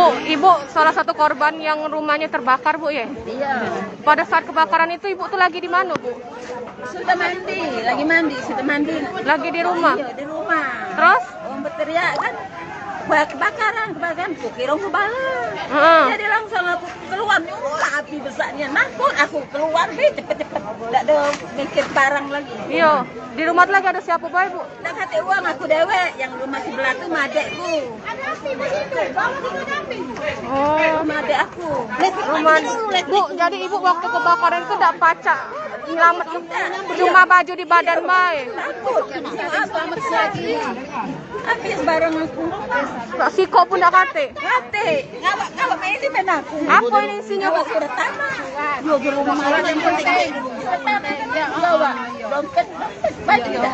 Bu, Ibu salah satu korban yang rumahnya terbakar, Bu ya? Iya. Pada saat kebakaran itu Ibu tuh lagi di mana, Bu? Sudah mandi, lagi mandi, sudah mandi. Lagi di rumah. Iya, di rumah. Terus? Orang berteriak kan, kebakaran, ku kira aku bala. Heeh. Jadi langsung aku keluar, nyuruh api besarnya. Nakut aku keluar, cepet-cepet. Tidak ada mikir barang lagi. Iya. Di rumah lagi ada siapa, Bu? Bu? Nak kata uang aku dewek, yang rumah sebelah tu madekku. Oh, Rumah adek aku. rumah. Bu, jadi Ibu waktu kebakaran itu tidak pacak nyelamat, cuma baju di badan baik. Takut, selamat lagi. Habis barang aku. Siko pun tidak kate. Kate, ngawak ini menaku. Apa ini isinya, Bu? Sudah tamat. Yo di rumah yang penting. Bawa dompet, baju dah.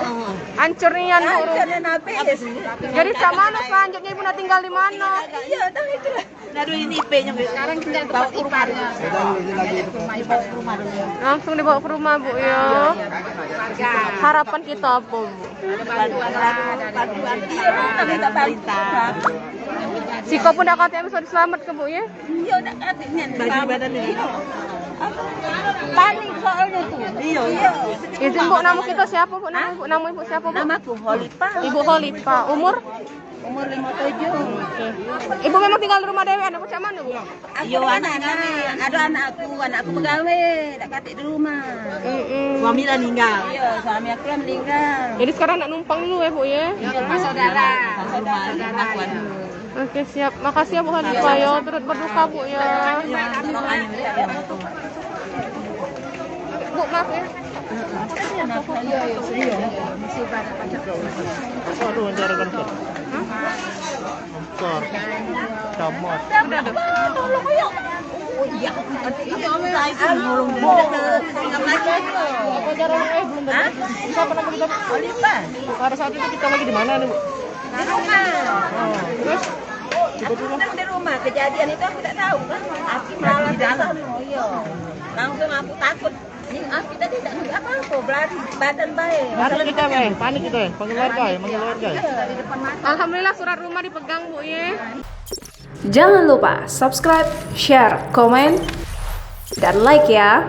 Hancur nian, Bu. Jangan habis. Jadi cak mana selanjutnya Ibu nak tinggal di mana? Iya, dah itulah. Aduh ini IP-nya sekarang tinggal bawa ke rumahnya. Langsung dibawa ke rumah, Bu ya. Harapan kita apa, Bu? Bantuan Iya, minta pemerintah. Siko pun tidak kate bisa diselamatkan, Bu ya. Iya, nak katanya. baju badan ini. Panik soalnya tuh. Iya. Izin Bu, nama kita siapa, Bu? Nama Ibu siapa, Bu? Namaku Holipa. Ibu Holipa. Umur? Umur 57. Ibu memang tinggal di rumah dewe, ada macam mana, Bu? Iya, ada anakku pegawai, tak katik di rumah. Suami dah meninggal. Iya, suami aku lah meninggal. Jadi sekarang nak numpang dulu ya, Bu ya. Rumah saudara. Oke, siap. Makasih ya Bu Holipa ya. Turut berduka, Bu ya. Bu, maaf ya. Aduh, cara kantor. Kantor. Camot. Tolong yuk. Oh iya. Apa cara belum ada? Bisa pernah kita Holipa. pada saat itu kita lagi di mana nih, Bu? Di rumah. Terus Aku sedang di rumah, kejadian itu aku tak tahu kan. Api malah di dalam. Oh iya. Langsung aku takut. Ini api tadi tak ada apa-apa, berlari badan baik. Panik kita ya, panggil warga ya, manggil warga ya. Iya, di depan mata. alhamdulillah surat rumah dipegang, Bu ya. Jangan lupa subscribe, share, komen, dan like ya.